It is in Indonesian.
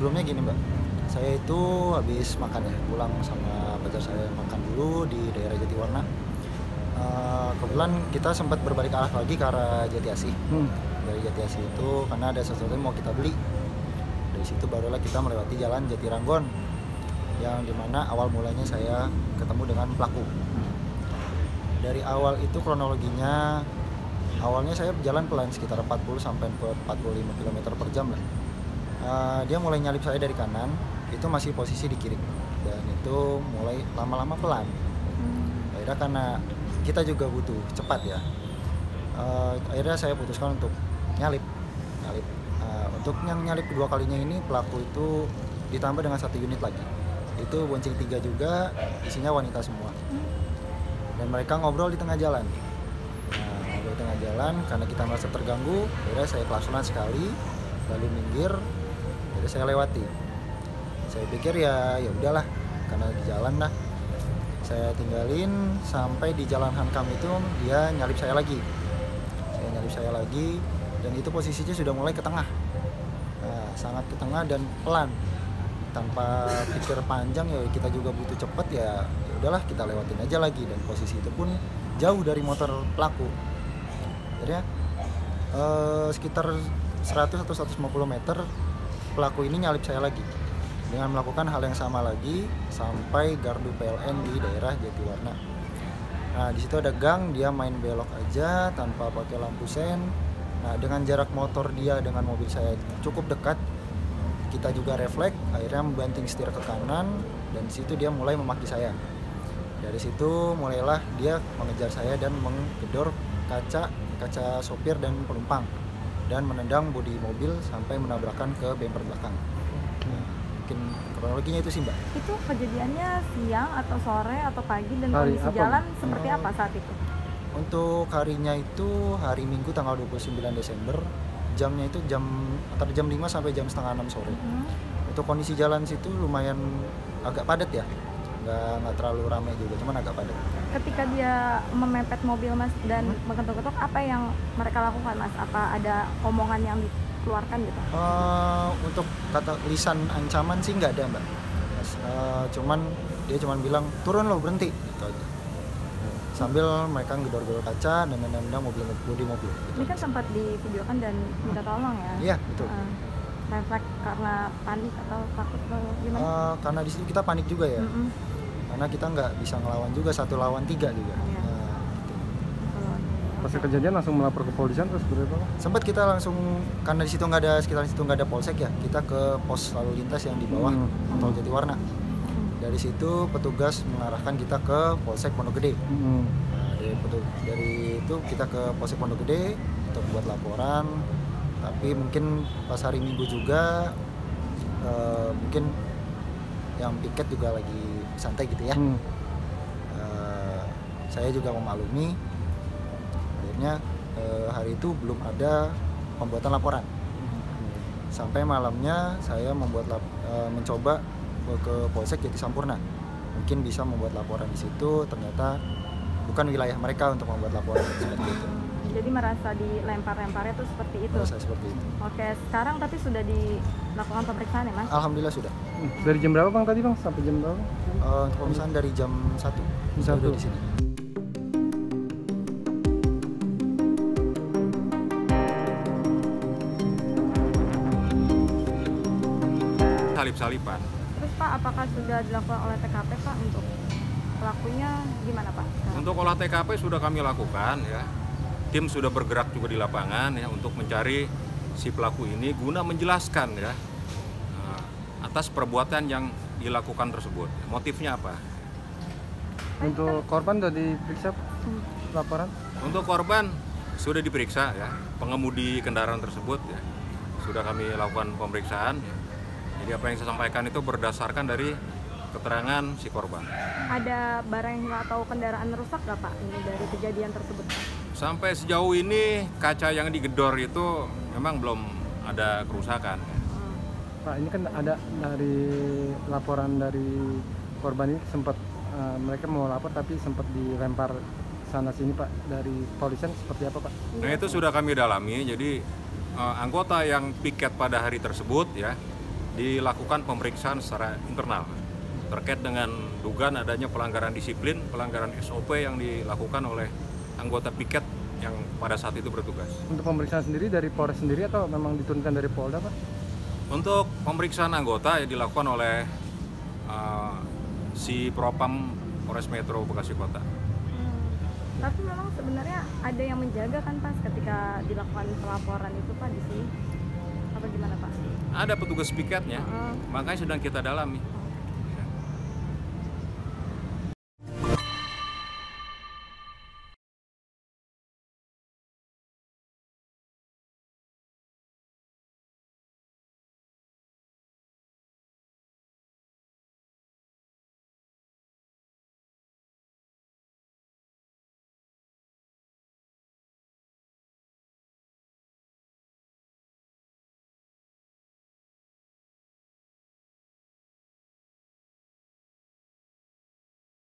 sebelumnya gini Mbak, saya itu habis makan ya, pulang sama pacar saya makan dulu di daerah Jatiwarna. Kebetulan kita sempat berbalik arah lagi ke arah Jati Asih. Dari Jati Asih itu karena ada sesuatu yang mau kita beli. Dari situ barulah kita melewati jalan Jatiranggon, yang dimana awal mulanya saya ketemu dengan pelaku. Dari awal itu kronologinya, awalnya saya jalan pelan sekitar 40 sampai 45 km per jam lah. Dia mulai nyalip saya dari kanan, itu masih posisi di kiri, dan itu mulai lama-lama pelan. Akhirnya karena kita juga butuh cepat ya, akhirnya saya putuskan untuk nyalip. Untuk yang nyalip kedua kalinya ini pelaku itu ditambah dengan 1 unit lagi, itu bonceng 3 juga, isinya wanita semua, dan mereka ngobrol di tengah jalan. Ngobrol di tengah jalan karena kita merasa terganggu, akhirnya saya klaksonan sekali lalu minggir. Jadi saya lewati. Saya pikir ya udahlah, karena di jalan lah. Saya tinggalin sampai di jalan Hankam itu dia nyalip saya lagi. Dan itu posisinya sudah mulai ke tengah. Sangat ke tengah dan pelan. Tanpa pikir panjang, ya kita juga butuh cepet, ya udahlah kita lewatin aja lagi, dan posisi itu pun jauh dari motor pelaku. Akhirnya sekitar 100 atau 150 meter pelaku ini nyalip saya lagi dengan melakukan hal yang sama lagi sampai gardu PLN di daerah Jatiwarna. Nah, di situ ada gang, dia main belok aja tanpa pakai lampu sen. Nah, dengan jarak motor dia dengan mobil saya cukup dekat, kita juga refleks, akhirnya membanting setir ke kanan, dan di situ dia mulai memaki saya. Dari situ mulailah dia mengejar saya dan menggedor kaca sopir dan penumpang, dan menendang bodi mobil sampai menabrakkan ke bemper belakang. Mungkin kronologinya itu sih Mbak. Itu kejadiannya siang atau sore atau pagi, dan Hari kondisi apa? jalan seperti apa saat itu? Untuk harinya itu hari Minggu tanggal 29 Desember, jamnya itu antara jam 5 sampai jam setengah 6 sore. Itu kondisi jalan situ lumayan agak padat ya, nggak terlalu ramai juga, cuman agak padat. Ketika dia memepet mobil Mas dan mengetuk-ketuk, apa yang mereka lakukan Mas? Apa ada omongan yang dikeluarkan gitu? Untuk kata lisan ancaman sih nggak ada Mbak. Cuman dia cuman bilang turun lo, berhenti gitu aja. Sambil mereka ngedor-gedor kaca dan nendang bodi mobil. Gitu. Ini kan sempat divideokan dan minta tolong ya? Iya betul. Refleks karena panik atau takut atau gimana? Karena di situ kita panik juga ya. Karena kita nggak bisa ngelawan juga, 1 lawan 3 juga. Iya. Pas kejadian langsung melapor ke polisian terus berapa? Sempat kita langsung, karena di situ nggak ada, sekitar situ nggak ada polsek ya, kita ke pos lalu lintas yang di bawah tol Jatiwarna. Dari situ petugas mengarahkan kita ke Polsek Pondok Gede. Dari itu kita ke Polsek Pondok Gede untuk buat laporan. Tapi mungkin pas hari Minggu juga mungkin yang piket juga lagi santai gitu ya. Saya juga memaklumi. Akhirnya hari itu belum ada pembuatan laporan. Sampai malamnya saya mencoba ke Polsek Jati Sampurna, mungkin bisa membuat laporan di situ. Ternyata bukan wilayah mereka untuk membuat laporan seperti itu. Jadi merasa dilempar-lemparnya tuh seperti itu? Merasa seperti itu. Oke, sekarang tapi sudah dilakukan pemeriksaan ya Mas? Alhamdulillah sudah. Dari jam berapa Bang tadi Bang? Sampai jam berapa? Untuk pemeriksaan dari jam 1 sudah di sini. Salip-salipan. Terus Pak, apakah sudah dilakukan oleh TKP Pak untuk pelakunya, gimana Pak? Untuk olah TKP sudah kami lakukan ya. Tim sudah bergerak juga di lapangan ya untuk mencari si pelaku ini guna menjelaskan ya atas perbuatan yang dilakukan tersebut. Motifnya apa? Untuk korban sudah diperiksa laporan? Untuk korban sudah diperiksa ya. Pengemudi kendaraan tersebut ya. Sudah kami lakukan pemeriksaan ya. Jadi apa yang saya sampaikan itu berdasarkan dari keterangan si korban. Ada barang yang hilang atau kendaraan rusak nggak Pak ini dari kejadian tersebut? Sampai sejauh ini kaca yang digedor itu memang belum ada kerusakan. Pak, ini kan ada dari laporan dari korban ini sempat mereka mau lapor tapi sempat dilempar sana sini Pak, dari polisian seperti apa Pak? Nah itu sudah kami dalami. Jadi anggota yang piket pada hari tersebut ya dilakukan pemeriksaan secara internal terkait dengan dugaan adanya pelanggaran disiplin, pelanggaran SOP yang dilakukan oleh anggota piket yang pada saat itu bertugas. Untuk pemeriksaan sendiri dari Polres sendiri atau memang diturunkan dari Polda, Pak? Untuk pemeriksaan anggota yang dilakukan oleh si Propam Polres Metro Bekasi Kota. Tapi memang sebenarnya ada yang menjaga kan Pas ketika dilakukan pelaporan itu Pak di sini? Apa gimana Pak? Ada petugas piketnya, makanya sedang kita dalami.